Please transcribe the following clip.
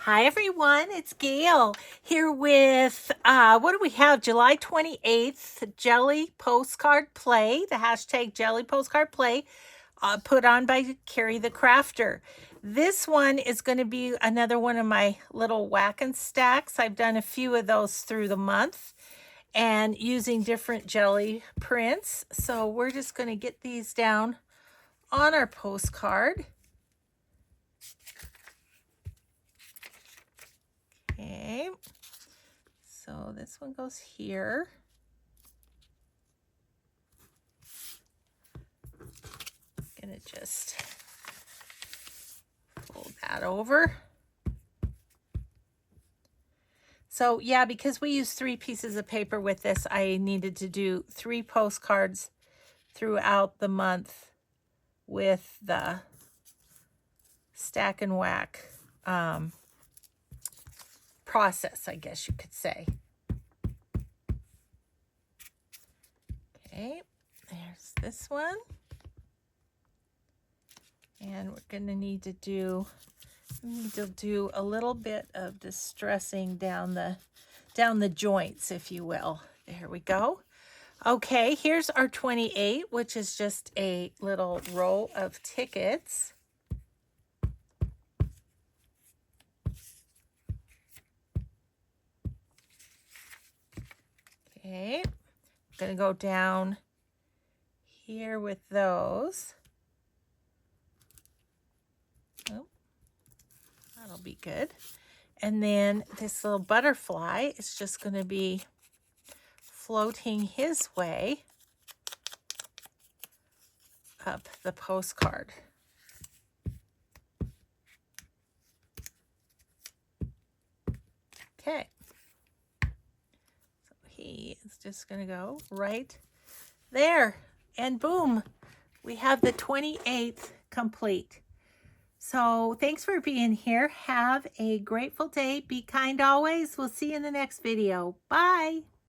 Hi everyone, it's Gail here with, what do we have? July 28th, Jelly Postcard Play, the hashtag Jelly Postcard Play, put on by Ceri the Crafter. This one is going to be another one of my little whack and stacks. I've done a few of those through the month and using different jelly prints. So we're just going to get these down on our postcard. Okay, so this one goes here. I'm gonna just fold that over. So yeah, because we use 3 pieces of paper with this, I needed to do 3 postcards throughout the month with the stack and whack process, I guess you could say. Okay, there's this one. And we're going to need to do a little bit of distressing down the joints, if you will. There we go. Okay, here's our 28, which is just a little roll of tickets. Okay, I'm going to go down here with those. Oh, that'll be good. And then this little butterfly is just going to be floating his way up the postcard. Okay. He is just going to go right there. And boom, we have the 28th complete. So thanks for being here. Have a grateful day. Be kind always. We'll see you in the next video. Bye.